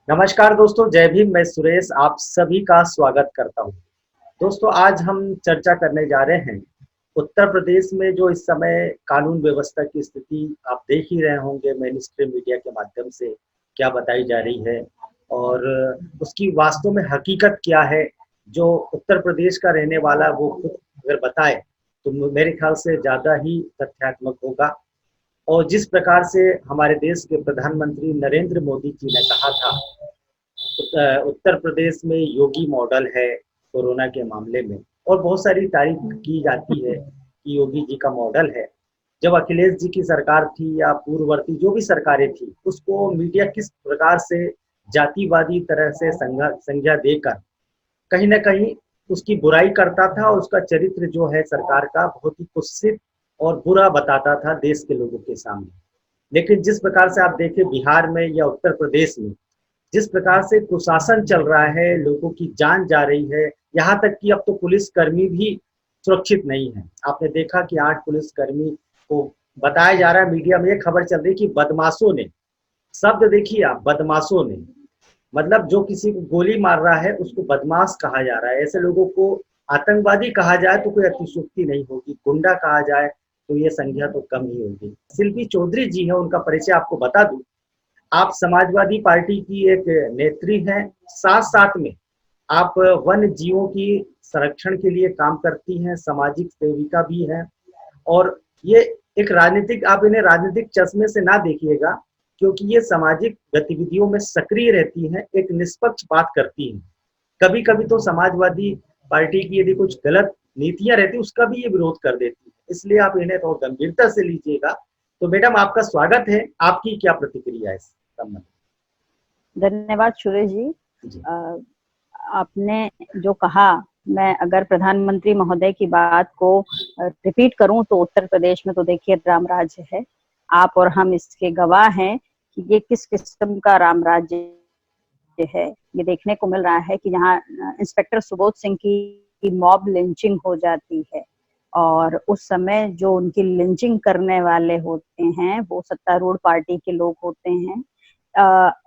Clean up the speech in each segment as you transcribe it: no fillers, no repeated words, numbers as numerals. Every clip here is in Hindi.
नमस्कार दोस्तों, जय भीम। मैं सुरेश आप सभी का स्वागत करता हूं। दोस्तों, आज हम चर्चा करने जा रहे हैं उत्तर प्रदेश में जो इस समय कानून व्यवस्था की स्थिति आप देख ही रहे होंगे मेन स्ट्रीम मीडिया के माध्यम से क्या बताई जा रही है और उसकी वास्तव में हकीकत क्या है। जो उत्तर प्रदेश का रहने वाला वो खुद अगर बताए तो मेरे ख्याल से ज़्यादा ही तथ्यात्मक होगा। और जिस प्रकार से हमारे देश के प्रधानमंत्री नरेंद्र मोदी जी ने कहा था, उत्तर प्रदेश में योगी मॉडल है कोरोना के मामले में, और बहुत सारी तारीफ की जाती है कि योगी जी का मॉडल है। जब अखिलेश जी की सरकार थी या पूर्ववर्ती जो भी सरकारें थी, उसको मीडिया किस प्रकार से जातिवादी तरह से संज्ञा देकर कहीं ना कहीं उसकी बुराई करता था, और उसका चरित्र जो है सरकार का बहुत ही कुत्सित और बुरा बताता था देश के लोगों के सामने। लेकिन जिस प्रकार से आप देखें बिहार में या उत्तर प्रदेश में जिस प्रकार से कुशासन चल रहा है, लोगों की जान जा रही है, यहाँ तक कि अब तो पुलिसकर्मी भी सुरक्षित नहीं है। आपने देखा कि 8 पुलिसकर्मी को बताया जा रहा है, मीडिया में ये खबर चल रही कि बदमाशों ने, शब्द देखिए आप, बदमाशों ने, मतलब जो किसी को गोली मार रहा है उसको बदमाश कहा जा रहा है। ऐसे लोगों को आतंकवादी कहा जाए तो कोई अतिशयोक्ति नहीं होगी, गुंडा कहा जाए तो ये संख्या तो कम ही होगी। शिल्पी चौधरी जी है, उनका परिचय आपको बता दूं। आप समाजवादी पार्टी की एक नेत्री हैं, साथ साथ में आप वन्य जीवों की संरक्षण के लिए काम करती हैं, सामाजिक सेविका भी हैं। और ये एक राजनीतिक, आप इन्हें राजनीतिक चश्मे से ना देखिएगा, क्योंकि ये सामाजिक गतिविधियों में सक्रिय रहती हैं, एक निष्पक्ष बात करती हैं। कभी कभी तो समाजवादी पार्टी की यदि कुछ गलत नीतियां रहती उसका भी ये विरोध कर देती है, इसलिए आप इन्हें तो गंभीरता से लीजिएगा। तो मैडम, आपका स्वागत है। आपकी क्या प्रतिक्रिया है इस संबंध धन्यवाद सुरेश जी। में? जी। आपने जो कहा, मैं अगर प्रधानमंत्री महोदय की बात को रिपीट करूं तो उत्तर प्रदेश में तो देखिए राम राज्य है। आप और हम इसके गवाह हैं कि ये किस किस्म का राम राज्य है। ये देखने को मिल रहा है कि यहाँ इंस्पेक्टर सुबोध सिंह की मॉब लिंचिंग हो जाती है, और उस समय जो उनकी लिंचिंग करने वाले होते हैं वो सत्तारूढ़ पार्टी के लोग होते हैं।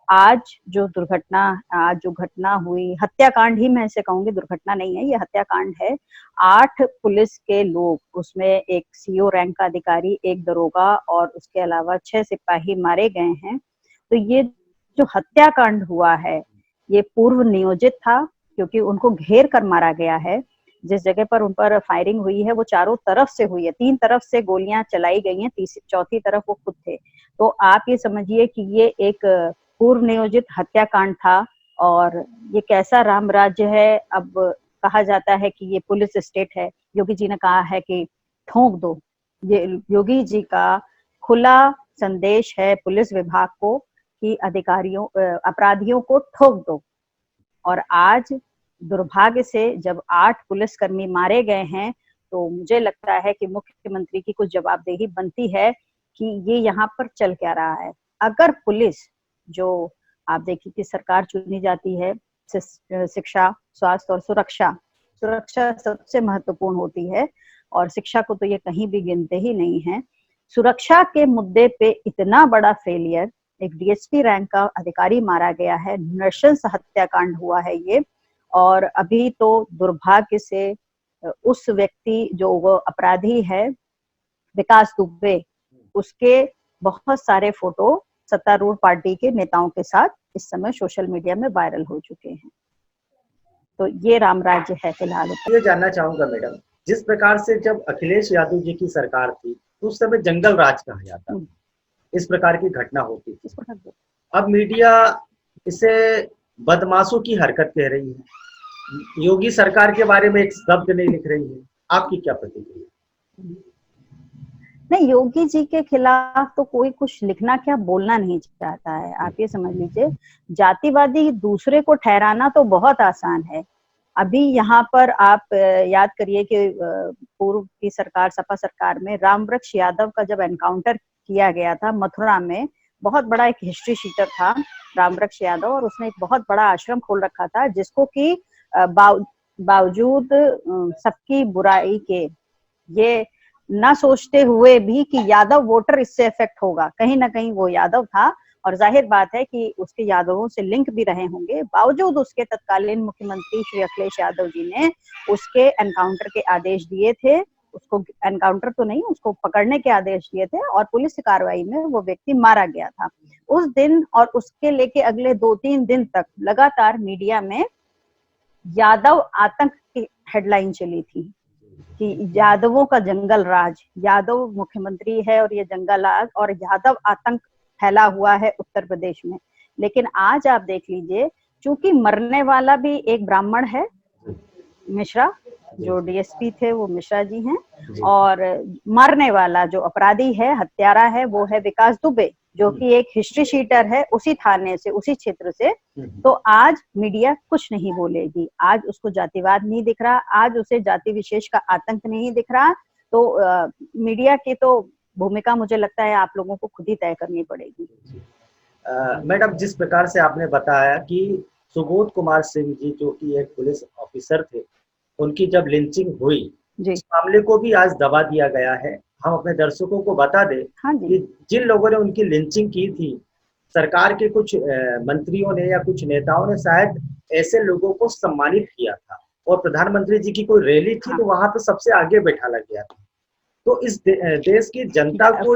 आज जो घटना हुई, हत्याकांड ही मैं इसे कहूंगी, दुर्घटना नहीं है, ये हत्याकांड है। 8 पुलिस के लोग, उसमें एक सीओ रैंक का अधिकारी, एक दरोगा और उसके अलावा 6 सिपाही मारे गए हैं। तो ये जो हत्याकांड हुआ है ये पूर्व नियोजित था, क्योंकि उनको घेर कर मारा गया है। जिस जगह पर उन पर फायरिंग हुई है वो चारों तरफ से हुई है, 3 तरफ से गोलियां चलाई गई हैं, चौथी तरफ वो खुद थे। तो आप ये समझिए कि ये एक पूर्व नियोजित हत्याकांड था। और ये कैसा राम राज्य है। अब कहा जाता है कि ये पुलिस स्टेट है। योगी जी ने कहा है कि ठोक दो। ये योगी जी का खुला संदेश है पुलिस विभाग को कि अपराधियों को ठोक दो। और आज दुर्भाग्य से जब 8 पुलिसकर्मी मारे गए हैं, तो मुझे लगता है कि मुख्यमंत्री की कुछ जवाबदेही बनती है कि ये यहाँ पर चल क्या रहा है। अगर पुलिस, जो आप देखिए कि सरकार चुनी जाती है, शिक्षा, स्वास्थ्य और सुरक्षा, सुरक्षा सबसे महत्वपूर्ण होती है, और शिक्षा को तो ये कहीं भी गिनते ही नहीं है। सुरक्षा के मुद्दे पे इतना बड़ा फेलियर, एक डीएसपी रैंक का अधिकारी मारा गया है, नृशंस हत्याकांड हुआ है ये। और अभी तो दुर्भाग्य से उस व्यक्ति जो वो अपराधी है विकास दुबे, उसके बहुत सारे फोटो सत्तारूढ़ पार्टी के नेताओं के साथ इस समय सोशल मीडिया में वायरल हो चुके हैं। तो ये राम राज्य है फिलहाल। ये जानना चाहूंगा मैडम, जिस प्रकार से जब अखिलेश यादव जी की सरकार थी तो उस समय जंगल राज कहा जाता था, इस प्रकार की घटना होती थी। अब मीडिया इसे बदमाशों की हरकत कह रही है, योगी सरकार के बारे में एक शब्द नहीं लिख रही है। आपकी क्या प्रतिक्रिया? नहीं, योगी जी के खिलाफ तो कोई कुछ लिखना क्या बोलना नहीं चाहता है। आप ये समझ लीजिए, जातिवादी दूसरे को ठहराना तो बहुत आसान है। अभी यहाँ पर आप याद करिए कि पूर्व की सरकार, सपा सरकार में रामवृक्ष यादव का जब एनकाउंटर किया गया था मथुरा में, बहुत बड़ा एक हिस्ट्री शीटर था रामवृक्ष यादव, और उसने एक बहुत बड़ा आश्रम खोल रखा था, जिसको कि बावजूद सबकी बुराई के, ये न सोचते हुए भी कि यादव वोटर इससे इफेक्ट होगा, कहीं ना कहीं वो यादव था और जाहिर बात है कि उसके यादवों से लिंक भी रहे होंगे। बावजूद उसके तत्कालीन मुख्यमंत्री श्री अखिलेश यादव जी ने उसके एनकाउंटर के आदेश दिए थे। उसको एनकाउंटर तो नहीं, उसको पकड़ने के आदेश दिए थे और पुलिस की कार्रवाई में वो व्यक्ति मारा गया था। उस दिन और उसके लेके अगले 2-3 दिन तक लगातार मीडिया में यादव आतंक की हेडलाइन चली थी कि यादवों का जंगल राज, यादव मुख्यमंत्री है और ये जंगल राज और यादव आतंक फैला हुआ है उत्तर प्रदेश में। लेकिन आज आप देख लीजिए, चूंकि मरने वाला भी एक ब्राह्मण है, मिश्रा, जो डीएसपी थे वो मिश्रा जी हैं, और मरने वाला जो अपराधी है, हत्यारा है, वो है विकास दुबे, जो कि एक हिस्ट्री शीटर है उसी थाने से, उसी क्षेत्र से। तो आज मीडिया कुछ नहीं बोलेगी, आज उसको जातिवाद नहीं दिख रहा, आज उसे जाति विशेष का आतंक नहीं दिख रहा। तो मीडिया की तो भूमिका मुझे लगता है आप लोगों को खुद ही तय करनी पड़ेगी। मैडम, जिस प्रकार से आपने बताया कि सुबोध कुमार सिंह जी जो कि एक पुलिस ऑफिसर थे, उनकी जब लिंचिंग हुई, इस मामले को भी आज दबा दिया गया है। हम अपने दर्शकों को बता दें कि जिन लोगों ने उनकी लिंचिंग की थी, सरकार के कुछ मंत्रियों ने या कुछ नेताओं ने शायद ऐसे लोगों को सम्मानित किया था, और प्रधानमंत्री जी की कोई रैली थी तो वहां पे सबसे आगे बैठाला गया था। तो इस देश की जनता को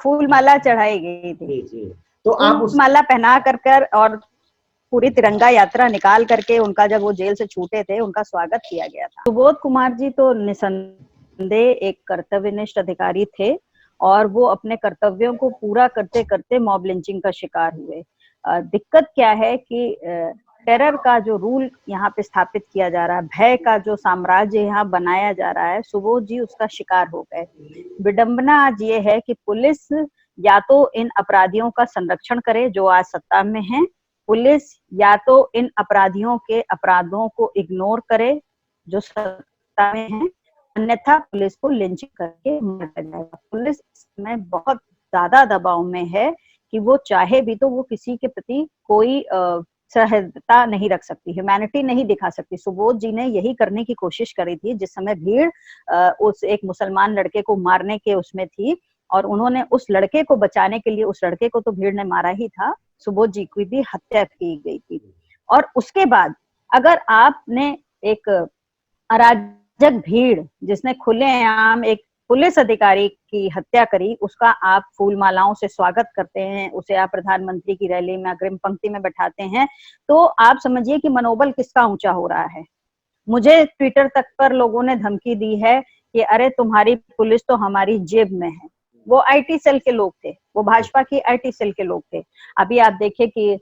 फूलमाला चढ़ाई गई थी। जी, तो आप माला पहना कर और पूरी तिरंगा यात्रा निकाल करके उनका, जब वो जेल से छूटे थे, उनका स्वागत किया गया था। सुबोध कुमार जी तो निसंदेह एक कर्तव्यनिष्ठ अधिकारी थे और वो अपने कर्तव्यों को पूरा करते करते मॉब लिंचिंग का शिकार हुए। दिक्कत क्या है कि टेरर का जो रूल यहाँ पे स्थापित किया जा रहा है, भय का जो साम्राज्य यहाँ बनाया जा रहा है, सुबोध जी उसका शिकार हो गए। विडंबना आज ये है कि पुलिस या तो इन अपराधियों का संरक्षण करे जो आज सत्ता में हैं, पुलिस या तो इन अपराधियों के अपराधों को इग्नोर करे जो सत्ता में हैं, अन्यथा पुलिस को लिंचिंग करके मारा जाएगा। पुलिस इसमें बहुत ज्यादा दबाव में है कि वो चाहे भी तो वो किसी के प्रति कोई सहजता नहीं रख सकती, ह्यूमैनिटी नहीं दिखा सकती। सुबोध जी ने यही करने की कोशिश करी थी जिस समय भीड़ उस एक मुसलमान लड़के को मारने के उसमें थी, और उन्होंने उस लड़के को बचाने के लिए, उस लड़के को तो भीड़ ने मारा ही था, सुबोध जी की भी हत्या की गई थी। और उसके बाद अगर आपने एक अराजक भीड़ जिसने खुलेआम एक पुलिस अधिकारी की हत्या करी, उसका आप फूल मालाओं से स्वागत करते हैं, उसे आप प्रधानमंत्री की रैली में अग्रिम पंक्ति में बैठाते हैं, तो आप समझिए कि मनोबल किसका ऊंचा हो रहा है। मुझे ट्विटर तक पर लोगों ने धमकी दी है कि अरे तुम्हारी पुलिस तो हमारी जेब में है। वो आईटी सेल के लोग थे, वो भाजपा की आईटी सेल के लोग थे। अभी आप देखिए कि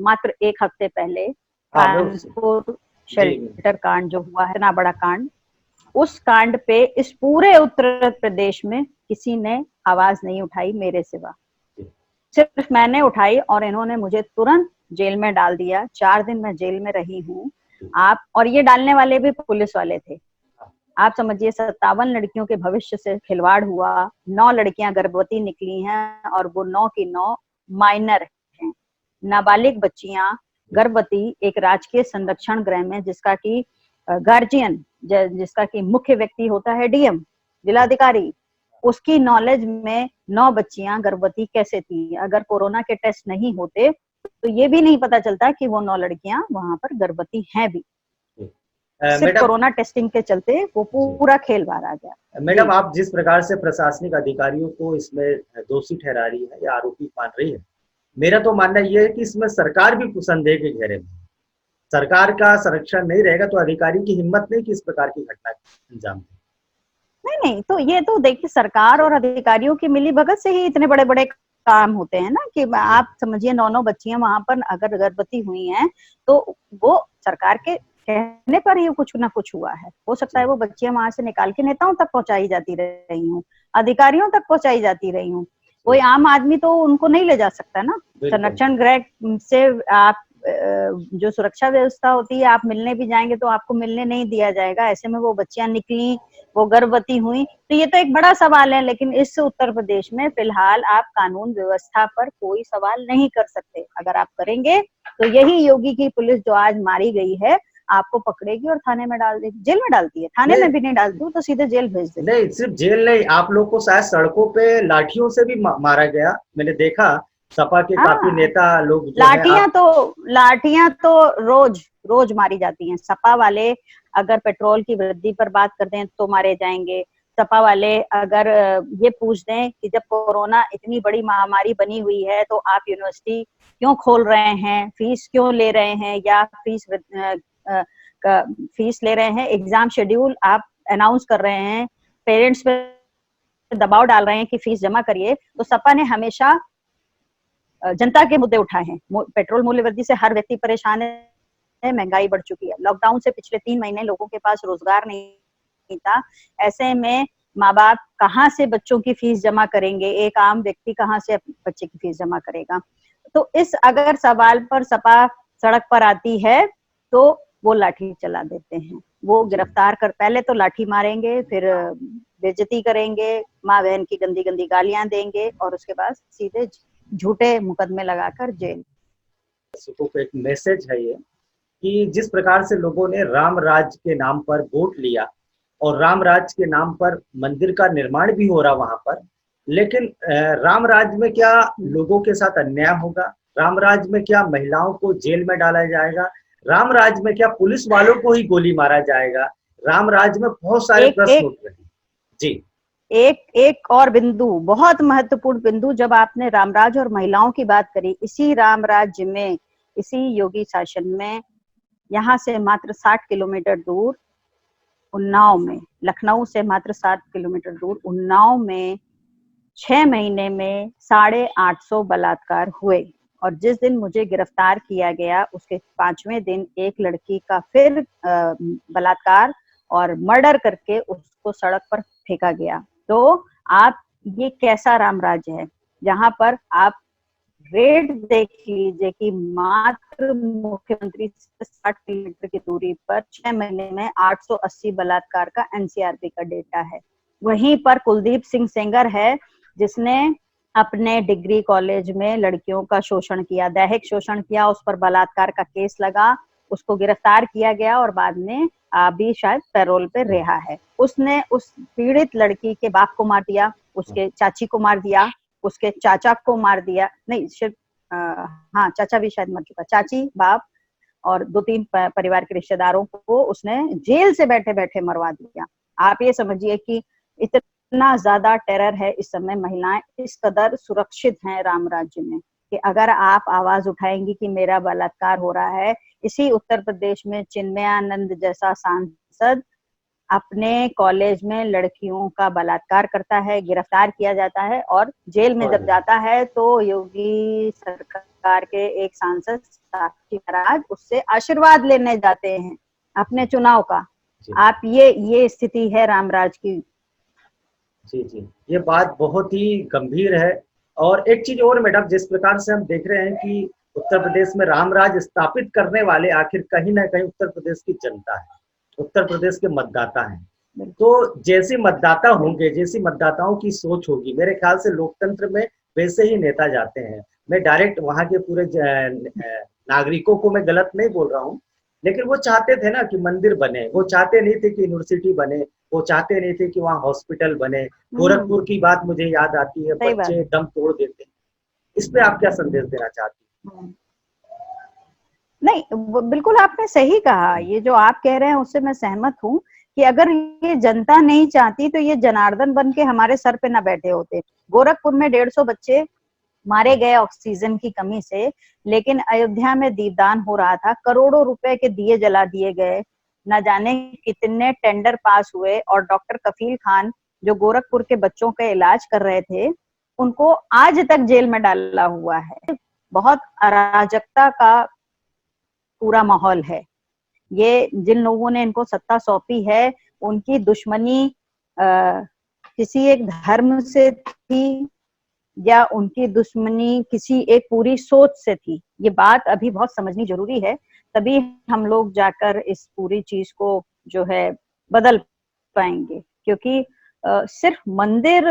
मात्र एक हफ्ते पहले कानपुर शेल्टर कांड जो हुआ है, ना बड़ा कांड, उस कांड पे इस पूरे उत्तर प्रदेश में किसी ने आवाज नहीं उठाई मेरे सिवा। सिर्फ मैंने उठाई और इन्होंने मुझे तुरंत जेल में डाल दिया। 4 दिन मैं जेल में रही हूँ। आप, और ये डालने वाले भी पुलिस वाले थे। आप समझिए 57 लड़कियों के भविष्य से खिलवाड़ हुआ, 9 लड़कियां गर्भवती निकली हैं और वो 9 की 9 माइनर हैं, नाबालिग बच्चियां गर्भवती, एक राजकीय संरक्षण गृह में जिसका की गार्जियन, जिसका की मुख्य व्यक्ति होता है डीएम, जिलाधिकारी, उसकी नॉलेज में 9 बच्चियां गर्भवती कैसे थी। अगर कोरोना के टेस्ट नहीं होते तो ये भी नहीं पता चलता कि वो 9 लड़कियां वहां पर गर्भवती हैं भी। सिर्फ कोरोना टेस्टिंग के चलते वो पूरा खेल बाहर आ गया। मैडम, आप जिस प्रकार से प्रशासनिक अधिकारियों को इसमें दोषी ठहरा रही है या आरोपी मान रही है, मेरा तो मानना यह है कि इसमें सरकार भी संदेह के घेरे में। सरकार का संरक्षण नहीं रहेगा तो अधिकारी की हिम्मत नहीं कि इस प्रकार की घटना अंजाम दे। नहीं, तो ये तो देखिए सरकार और अधिकारियों की मिली भगत से ही इतने बड़े बड़े काम होते हैं ना, कि आप समझिए 9 बच्चियां वहां पर अगर गर्भवती हुई हैं तो वो सरकार के कहने पर ही कुछ ना कुछ हुआ है। हो सकता है वो बच्चियां वहां से निकाल के नेताओं तक पहुंचाई जाती रही हूँ, अधिकारियों तक पहुंचाई जाती रही हूँ। कोई आम आदमी तो उनको नहीं ले जा सकता ना। संरक्षण गृह से आप जो सुरक्षा व्यवस्था होती है, आप मिलने भी जाएंगे तो आपको मिलने नहीं दिया जाएगा। ऐसे में वो बच्चियां निकली, वो गर्भवती हुई, तो ये तो एक बड़ा सवाल है। लेकिन इस उत्तर प्रदेश में फिलहाल आप कानून व्यवस्था पर कोई सवाल नहीं कर सकते। अगर आप करेंगे तो यही योगी की पुलिस जो आज मारी गई है आपको पकड़ेगी और थाने में डाल देगी। जेल में डालती है, थाने में भी नहीं डालती, तो सीधे जेल भेज देती। नहीं, सिर्फ जेल नहीं, आप लोग को शायद सड़कों पे लाठियों से भी मारा गया। मैंने देखा सपा के काफी हाँ, नेता लोग जो है लाठियां तो रोज रोज मारी जाती हैं। सपा वाले अगर पेट्रोल की वृद्धि पर बात करते हैं तो मारे जाएंगे। सपा वाले अगर ये पूछ दें कि जब कोरोना इतनी बड़ी महामारी बनी हुई है तो आप यूनिवर्सिटी क्यों खोल रहे हैं, फीस क्यों ले रहे हैं, या फीस ले रहे हैं, एग्जाम शेड्यूल आप अनाउंस कर रहे हैं, पेरेंट्स पे दबाव डाल रहे हैं कि फीस जमा करिए, तो सपा ने हमेशा जनता के मुद्दे उठाए हैं। पेट्रोल मूल्य वृद्धि से हर व्यक्ति परेशान है, महंगाई बढ़ चुकी है, लॉकडाउन से पिछले 3 महीने लोगों के पास रोजगार नहीं था। ऐसे में माँ बाप कहाँ से बच्चों की फीस जमा करेंगे, एक आम व्यक्ति कहाँ से बच्चे की फीस जमा करेगा। तो इस अगर सवाल पर सपा सड़क पर आती है तो वो लाठी चला देते हैं, वो गिरफ्तार कर, पहले तो लाठी मारेंगे, फिर बेइज्जती करेंगे, माँ बहन की गंदी गंदी गालियां देंगे और उसके बाद सीधे झूठे मुकदमे लगाकर जेल। दर्शकों को एक मैसेज है ये कि जिस प्रकार से लोगों ने राम राज के नाम पर वोट लिया और राम राज के नाम पर मंदिर का निर्माण भी हो रहा वहां पर, लेकिन राम राज में क्या लोगों के साथ अन्याय होगा, राम राज में क्या महिलाओं को जेल में डाला जाएगा, राम राज में क्या पुलिस वालों को ही गोली मारा जाएगा, राम राज में बहुत सारे प्रश्न उठ रहे हैं। जी, एक और बिंदु, बहुत महत्वपूर्ण बिंदु, जब आपने रामराज और महिलाओं की बात करी, इसी राम राज्य में, इसी योगी शासन में, यहाँ से मात्र 60 किलोमीटर दूर उन्नाव में, लखनऊ से मात्र 60 किलोमीटर दूर उन्नाव में 6 महीने में 850 बलात्कार हुए। और जिस दिन मुझे गिरफ्तार किया गया उसके 5वें दिन एक लड़की का फिर बलात्कार और मर्डर करके उसको सड़क पर फेंका गया। तो आप, ये कैसा राम राज्य है जहां पर आप रेट देख लीजिए कि मात्र मुख्यमंत्री से 60 किलोमीटर की दूरी पर 6 महीने में 880 बलात्कार का एनसीआरबी का डेटा है। वहीं पर कुलदीप सिंह सेंगर है जिसने अपने डिग्री कॉलेज में लड़कियों का शोषण किया, दैहिक शोषण किया, उस पर बलात्कार का केस लगा, उसको गिरफ्तार किया गया और बाद में अभी शायद पैरोल पे रिहा है। उसने उस पीड़ित लड़की के बाप को मार दिया, उसके चाची को मार दिया, उसके चाचा को मार दिया, नहीं सिर्फ हाँ चाचा भी शायद मर चुका, चाची, बाप और 2-3 परिवार के रिश्तेदारों को उसने जेल से बैठे बैठे मरवा दिया। आप ये समझिए कि इतना ज्यादा टेरर है इस समय, महिलाएं इस कदर सुरक्षित हैं राम राज्य में कि अगर आप आवाज उठाएंगी कि मेरा बलात्कार हो रहा है, इसी उत्तर प्रदेश में चिन्मयानंद जैसा सांसद अपने कॉलेज में लड़कियों का बलात्कार करता है, गिरफ्तार किया जाता है और जेल में जब जाता है तो योगी सरकार के एक सांसद साक्षी महाराज उससे आशीर्वाद लेने जाते हैं अपने चुनाव का। आप ये स्थिति है रामराज की। जी जी, ये बात बहुत ही गंभीर है। और एक चीज और मैडम, जिस प्रकार से हम देख रहे हैं कि उत्तर प्रदेश में रामराज स्थापित करने वाले आखिर कहीं ना कहीं उत्तर प्रदेश की जनता है, उत्तर प्रदेश के मतदाता हैं। तो जैसे मतदाता होंगे, जैसी मतदाताओं की सोच होगी, मेरे ख्याल से लोकतंत्र में वैसे ही नेता जाते हैं। मैं डायरेक्ट वहां के पूरे नागरिकों को मैं गलत नहीं बोल रहा हूँ, लेकिन वो चाहते थे ना कि मंदिर बने, वो चाहते नहीं थे कि यूनिवर्सिटी बने, वो चाहते नहीं थे कि वहाँ हॉस्पिटल बने। गोरखपुर की बात मुझे याद आती है, बच्चे दम तोड़ देते हैं। इस पे आप क्या संदेश देना चाहती हैं? नहीं, बिल्कुल आपने सही कहा, ये जो आप कह रहे हैं उससे मैं सहमत हूँ कि अगर ये जनता नहीं चाहती तो ये जनार्दन बन के हमारे सर पे ना बैठे होते। गोरखपुर में 150 बच्चे मारे गए ऑक्सीजन की कमी से, लेकिन अयोध्या में दीपदान हो रहा था, करोड़ों रुपए के दिए जला दिए गए, न जाने कितने टेंडर पास हुए, और डॉक्टर कफील खान जो गोरखपुर के बच्चों का इलाज कर रहे थे उनको आज तक जेल में डाला हुआ है। बहुत अराजकता का पूरा माहौल है। ये जिन लोगों ने इनको सत्ता सौंपी है उनकी दुश्मनी किसी एक धर्म से थी या उनकी दुश्मनी किसी एक पूरी सोच से थी, ये बात अभी बहुत समझनी जरूरी है, तभी हम लोग जाकर इस पूरी चीज को जो है बदल पाएंगे। क्योंकि सिर्फ मंदिर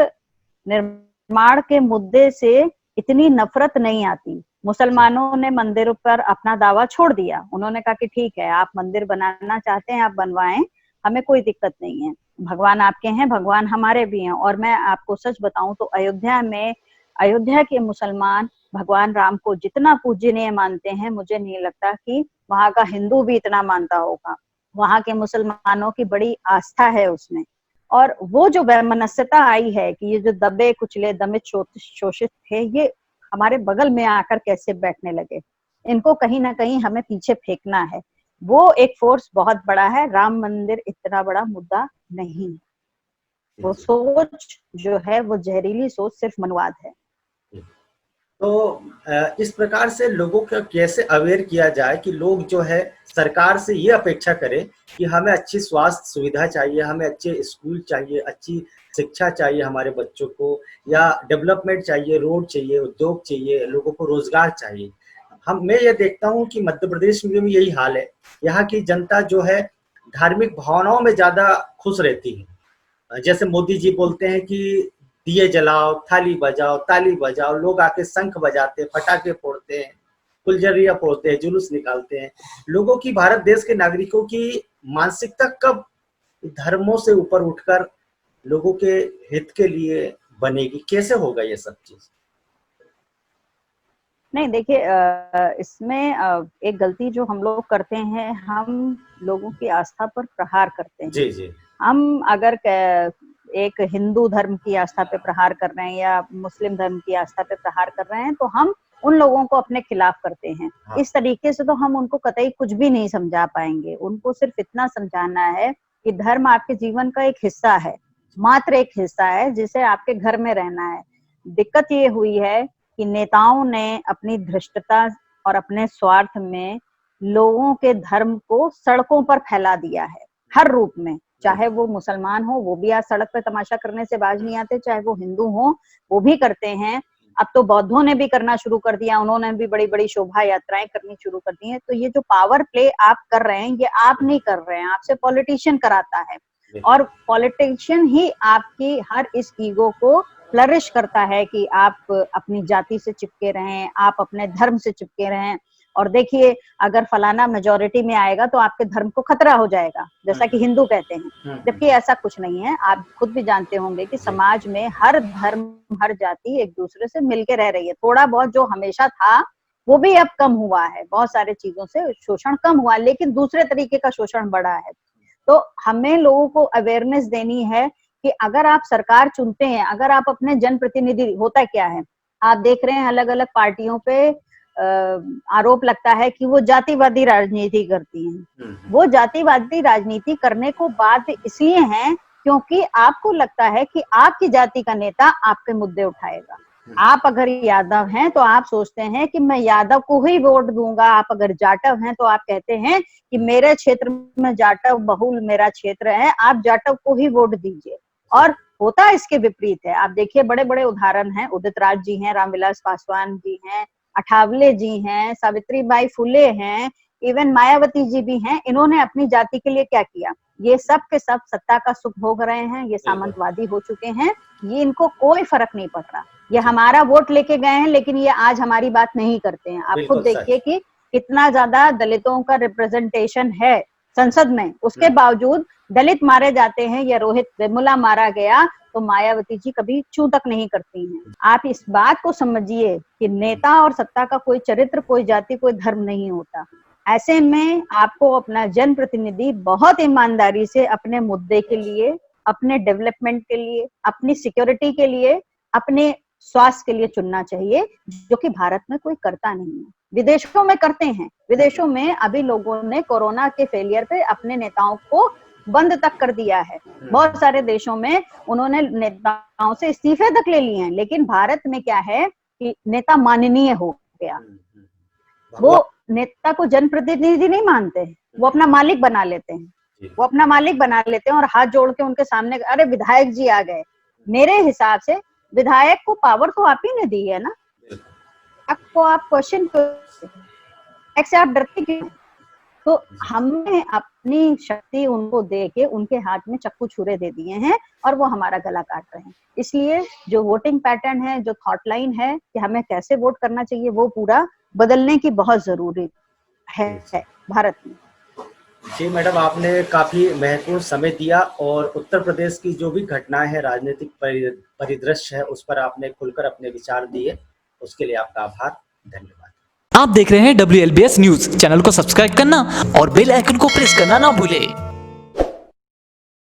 निर्माण के मुद्दे से इतनी नफरत नहीं आती। मुसलमानों ने मंदिरों पर अपना दावा छोड़ दिया, उन्होंने कहा कि ठीक है आप मंदिर बनाना चाहते हैं आप बनवाएं, हमें कोई दिक्कत नहीं है, भगवान आपके हैं भगवान हमारे भी हैं। और मैं आपको सच बताऊं तो अयोध्या के मुसलमान भगवान राम को जितना पूजनीय मानते हैं, मुझे नहीं लगता कि वहाँ का हिंदू भी इतना मानता होगा। वहाँ के मुसलमानों की बड़ी आस्था है उसमें। और वो जो वैमनस्यता आई है कि ये जो दबे कुचले दमित शोषित थे, ये हमारे बगल में आकर कैसे बैठने लगे, इनको कहीं ना कहीं हमें पीछे फेंकना है। वो एक फोर्स बहुत बड़ा है, राम मंदिर इतना बड़ा मुद्दा नहीं। वो सोच जो है वो जहरीली सोच, सिर्फ मनवाद है। तो इस प्रकार से लोगों को कैसे अवेयर किया जाए कि लोग जो है सरकार से ये अपेक्षा करें कि हमें अच्छी स्वास्थ्य सुविधा चाहिए, हमें अच्छे स्कूल चाहिए, अच्छी शिक्षा चाहिए हमारे बच्चों को, या डेवलपमेंट चाहिए, रोड चाहिए, उद्योग चाहिए, लोगों को रोजगार चाहिए। मैं ये देखता हूँ कि मध्य प्रदेश में भी यही हाल है। यहाँ की जनता जो है धार्मिक भावनाओं में ज्यादा खुश रहती है। जैसे मोदी जी बोलते हैं कि दिए जलाओ, थाली बजाओ, ताली बजाओ, लोग आके शंख बजाते हैं, पटाखे फोड़ते हैं, फुलझड़ियां फोड़ते हैं, जुलूस निकालते हैं। लोगों की, भारत देश के नागरिकों की मानसिकता कब धर्मों से ऊपर उठकर लोगों के हित के लिए बनेगी? कैसे होगा ये सब चीज? नहीं, देखिए, इसमें एक गलती जो हम लोग करते हैं, हम लोगों की आस्था पर प्रहार करते हैं। जी जी। हम अगर एक हिंदू धर्म की आस्था पे प्रहार कर रहे हैं या मुस्लिम धर्म की आस्था पे प्रहार कर रहे हैं, तो हम उन लोगों को अपने खिलाफ करते हैं। हाँ। इस तरीके से तो हम उनको कतई कुछ भी नहीं समझा पाएंगे। उनको सिर्फ इतना समझाना है कि धर्म आपके जीवन का एक हिस्सा है, मात्र एक हिस्सा है, जिसे आपके घर में रहना है। दिक्कत ये हुई है कि नेताओं ने अपनी धृष्टता और अपने स्वार्थ में लोगों के धर्म को सड़कों पर फैला दिया है, हर रूप में। चाहे वो मुसलमान हो, वो भी आज सड़क पे तमाशा करने से बाज नहीं आते, चाहे वो हिंदू हो, वो भी करते हैं। अब तो बौद्धों ने भी करना शुरू कर दिया, उन्होंने भी बड़ी बड़ी शोभा यात्राएं करनी शुरू कर दी हैं। तो ये जो पावर प्ले आप कर रहे हैं, ये आप नहीं कर रहे हैं, आपसे पॉलिटिशियन कराता है। और पॉलिटिशियन ही आपकी हर इस ईगो को फ्लरिश करता है कि आप अपनी जाति से चिपके रहें, आप अपने धर्म से चिपके रहें। और देखिए, अगर फलाना मेजोरिटी में आएगा तो आपके धर्म को खतरा हो जाएगा, जैसा कि हिंदू कहते हैं, जबकि ऐसा कुछ नहीं है। आप खुद भी जानते होंगे कि समाज में हर धर्म, हर जाति एक दूसरे से मिलके रह रही है। थोड़ा बहुत जो हमेशा था वो भी अब कम हुआ है, बहुत सारे चीजों से शोषण कम हुआ, लेकिन दूसरे तरीके का शोषण बढ़ा है। तो हमें लोगों को अवेयरनेस देनी है कि अगर आप सरकार चुनते हैं, अगर आप अपने जनप्रतिनिधि, होता क्या है, आप देख रहे हैं अलग अलग पार्टियों पे आरोप लगता है कि वो जातिवादी राजनीति करती हैं। वो जातिवादी राजनीति करने को बात इसलिए है क्योंकि आपको लगता है कि आपकी जाति का नेता आपके मुद्दे उठाएगा। आप अगर यादव हैं तो आप सोचते हैं कि मैं यादव को ही वोट दूंगा। आप अगर जाटव हैं तो आप कहते हैं कि मेरे क्षेत्र में जाटव बहुल मेरा क्षेत्र है, आप जाटव को ही वोट दीजिए। और होता इसके विपरीत है। आप देखिए, बड़े बड़े उदाहरण हैं, उदित राज जी हैं, रामविलास पासवान जी हैं, अठावले जी हैं, सावित्रीबाई फुले हैं, इवन मायावती जी भी हैं। इन्होंने अपनी जाति के लिए क्या किया? ये सब के सब सत्ता का सुख भोग रहे हैं, ये सामंतवादी हो चुके हैं, ये इनको कोई फर्क नहीं पड़ रहा। ये हमारा वोट लेके गए हैं, लेकिन ये आज हमारी बात नहीं करते हैं। आप खुद देखिए कि कितना ज्यादा दलितों का रिप्रेजेंटेशन है संसद में, उसके बावजूद दलित मारे जाते हैं। या रोहित वेमुला मारा गया तो मायावती जी कभी छू तक नहीं करती हैं। आप इस बात को समझिए कि नेता और सत्ता का कोई चरित्र, कोई जाति, कोई धर्म नहीं होता। ऐसे में आपको अपना जनप्रतिनिधि बहुत ईमानदारी से अपने मुद्दे के लिए, अपने डेवलपमेंट के लिए, अपनी सिक्योरिटी के लिए, अपने स्वास्थ्य के लिए चुनना चाहिए, जो कि भारत में कोई करता नहीं है। विदेशों में करते हैं। विदेशों में अभी लोगों ने कोरोना के फेलियर पे अपने नेताओं को बंद तक कर दिया है। बहुत सारे देशों में उन्होंने नेताओं से इस्तीफे तक ले लिए हैं। लेकिन भारत में क्या है कि नेता माननीय हो गया। वो नेता को जनप्रतिनिधि नहीं मानते, वो अपना मालिक बना लेते हैं। वो अपना मालिक बना लेते हैं और हाथ जोड़ के उनके सामने, अरे विधायक जी आ गए। मेरे हिसाब से विधायक को पावर तो आप ही ने दी है ना, आपको आप क्वेश्चन से आप डरते क्यों? तो हमने अपनी शक्ति उनको दे के उनके हाथ में चक्कू छुरे दे दिए हैं और वो हमारा गला काट रहे हैं। इसलिए जो वोटिंग पैटर्न है, जो थॉट लाइन है कि हमें कैसे वोट करना चाहिए, वो पूरा बदलने की बहुत जरूरी है भारत में। जी मैडम, आपने काफी महत्वपूर्ण समय दिया और उत्तर प्रदेश की जो भी घटनाएं हैं, राजनीतिक परिदृश्य है, उस पर आपने खुलकर अपने विचार दिए। उसके लिए आपका आभार, धन्यवाद। आप देख रहे हैं WLBS न्यूज। चैनल को सब्सक्राइब करना और बेल आइकन को प्रेस करना ना भूलें।